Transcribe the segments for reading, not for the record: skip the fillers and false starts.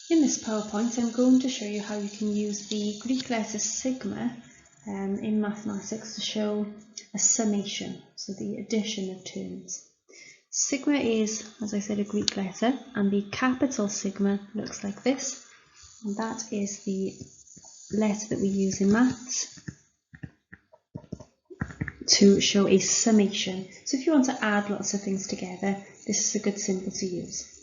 In this PowerPoint, I'm going to show you how you can use the Greek letter sigma in mathematics to show a summation, so the addition of terms. Sigma is, as I said, a Greek letter, and the capital sigma looks like this, and that is the letter that we use in maths to show a summation. So if you want to add lots of things together, this is a good symbol to use.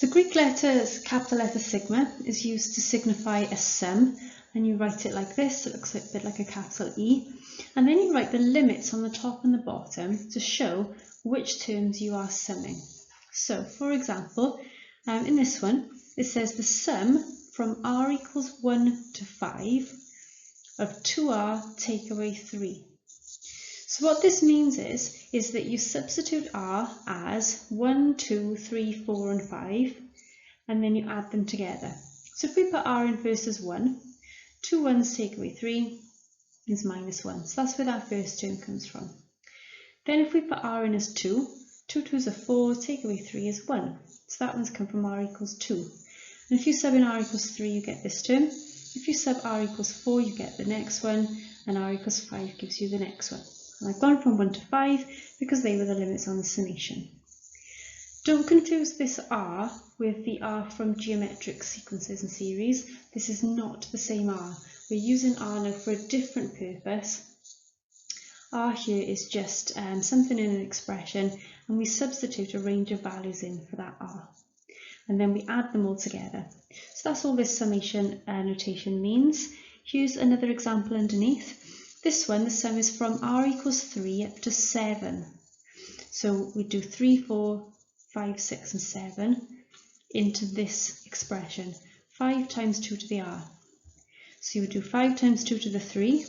The Greek capital letter sigma is used to signify a sum, and you write it like this. It looks a bit like a capital E, and then you write the limits on the top and the bottom to show which terms you are summing. So for example, in this one it says the sum from r equals 1 to 5 of 2r take away 3. So what this means is that you substitute r as 1, 2, 3, 4 and 5, and then you add them together. So if we put r in first as 1, 2 1s take away 3 is minus 1. So that's where that first term comes from. Then if we put r in as 2, 2 2s are 4, take away 3 is 1. So that one's come from r equals 2. And if you sub in r equals 3, you get this term. If you sub r equals 4, you get the next one, and r equals 5 gives you the next one. And I've gone from 1 to 5 because they were the limits on the summation. Don't confuse this r with the r from geometric sequences and series. This is not the same r. We're using r now for a different purpose. R here is just something in an expression, and we substitute a range of values in for that r. And then we add them all together. So that's all this summation notation means. Here's another example underneath. This one, the sum is from r equals 3 up to 7. So we do 3, 4, 5, 6 and 7 into this expression. 5 times 2 to the r. So you would do 5 times 2 to the 3,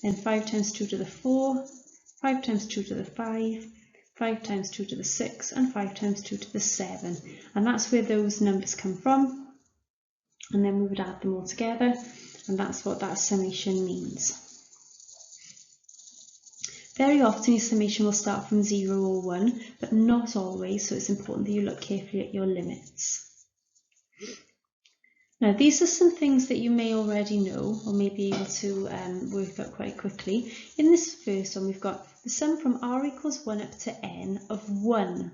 then 5 times 2 to the 4, 5 times 2 to the 5, 5 times 2 to the 6 and 5 times 2 to the 7. And that's where those numbers come from. And then we would add them all together, and that's what that summation means. Very often your summation will start from 0 or 1, but not always, so it's important that you look carefully at your limits. Now these are some things that you may already know or may be able to work out quite quickly. In this first one we've got the sum from r equals 1 up to n of 1.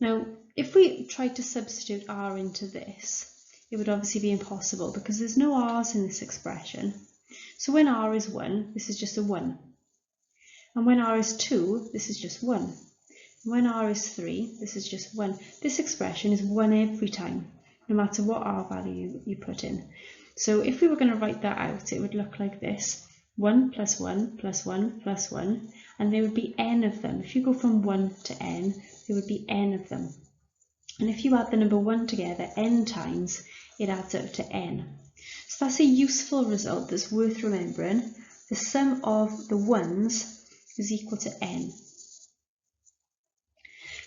Now if we tried to substitute r into this, it would obviously be impossible because there's no r's in this expression. So when r is 1, this is just a 1. And when r is 2, this is just 1. And when r is 3, this is just 1. This expression is 1 every time, no matter what r value you put in. So if we were going to write that out, it would look like this. 1 plus 1 plus 1 plus 1, and there would be n of them. If you go from 1 to n, there would be n of them. And if you add the number 1 together n times, it adds up to n. So that's a useful result that's worth remembering. The sum of the ones is equal to n.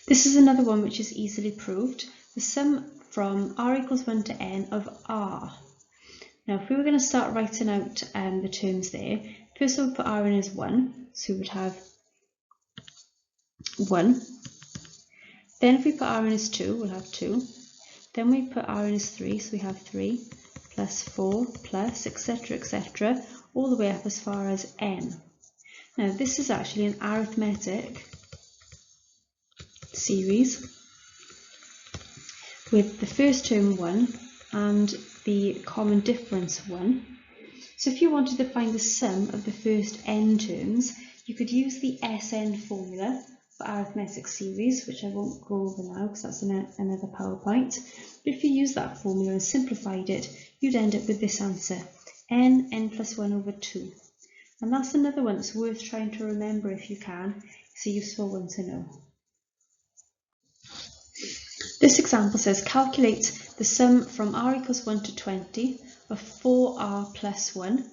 This is another one which is easily proved. The sum from r equals 1 to n of r. Now if we were going to start writing out the terms there, first we'll put r in as 1, so we would have 1. Then if we put r in as 2, we'll have 2. Then we put r in as 3, so we have 3, plus 4, plus, etc., all the way up as far as n. Now this is actually an arithmetic series with the first term 1 and the common difference 1. So if you wanted to find the sum of the first n terms, you could use the SN formula for arithmetic series, which I won't go over now because that's in another PowerPoint. But if you use that formula and simplified it, you'd end up with this answer, n plus 1 over 2. And that's another one that's worth trying to remember if you can. It's a useful one to know. This example says calculate the sum from r equals 1 to 20 of 4r plus 1.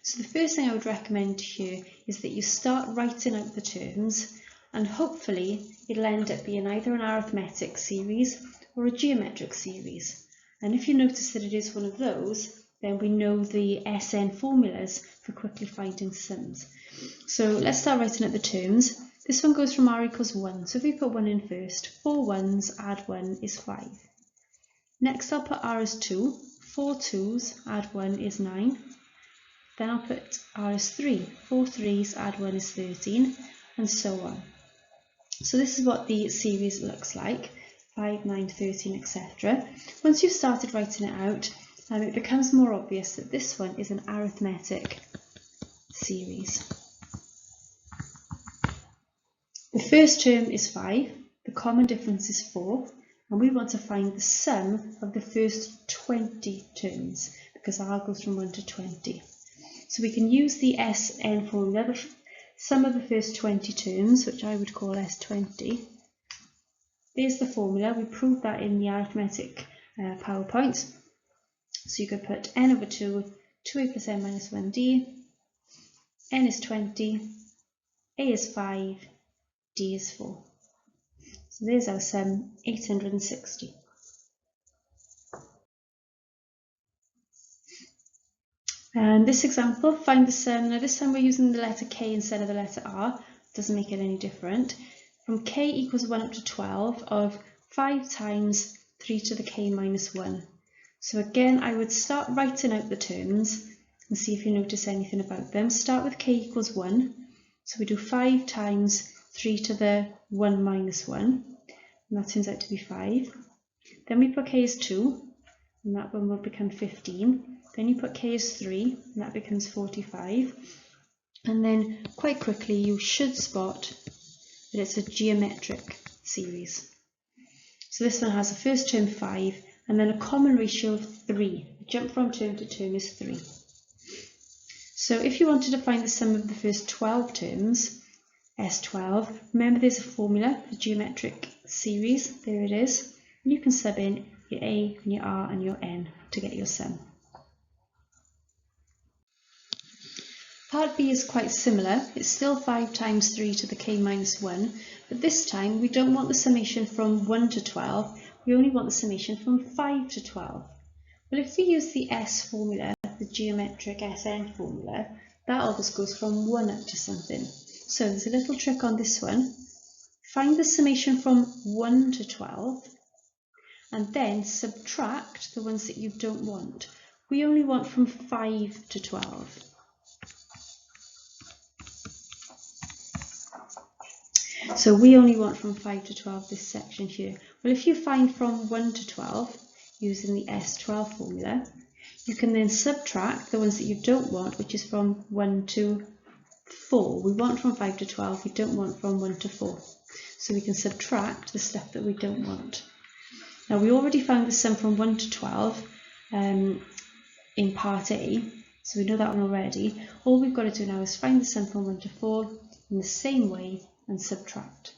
So the first thing I would recommend here is that you start writing out the terms, and hopefully it'll end up being either an arithmetic series or a geometric series. And if you notice that it is one of those, then we know the SN formulas for quickly finding sums. So let's start writing out the terms. This one goes from r equals 1, so if we put 1 in first, 4 1s add 1 is 5. Next I'll put r as 2, 4 2s add 1 is 9. Then I'll put r as 3, 4 3s add 1 is 13, and so on. So this is what the series looks like, 5, 9, 13, etc. Once you've started writing it out, it becomes more obvious that this one is an arithmetic series. The first term is 5, the common difference is 4, and we want to find the sum of the first 20 terms, because r goes from 1 to 20. So we can use the Sn formula, the sum of the first 20 terms, which I would call S20. There's the formula, we proved that in the arithmetic PowerPoint. So you could put n over 2, 2a plus n minus 1d, n is 20, a is 5, d is 4. So there's our sum, 860. And this example, find the sum. Now this time we're using the letter k instead of the letter r. Doesn't make it any different. From k equals 1 up to 12 of 5 times 3 to the k minus 1. So again, I would start writing out the terms and see if you notice anything about them. Start with k equals 1. So we do 5 times 3 to the 1 minus 1. And that turns out to be 5. Then we put k as 2. And that one will become 15. Then you put k as 3, and that becomes 45. And then quite quickly you should spot that it's a geometric series. So this one has a first term 5, and then a common ratio of 3. The jump from term to term is 3. So if you wanted to find the sum of the first 12 terms, S12, remember there's a formula, the geometric series, there it is. And you can sub in your A and your R and your N to get your sum. Part B is quite similar. It's still 5 times 3 to the k minus 1, but this time we don't want the summation from 1 to 12, we only want the summation from 5 to 12. Well, if we use the S formula, the geometric Sn formula, that always goes from 1 up to something. So there's a little trick on this one. Find the summation from 1 to 12, and then subtract the ones that you don't want. We only want from 5 to 12. So we only want from 5 to 12 this section here. Well, if you find from 1 to 12 using the S12 formula, you can then subtract the ones that you don't want, which is from 1 to 4. We want from 5 to 12, we don't want from 1 to 4. So we can subtract the stuff that we don't want. Now we already found the sum from 1 to 12 in part A, so we know that one already. All we've got to do now is find the sum from 1 to 4 in the same way and subtract.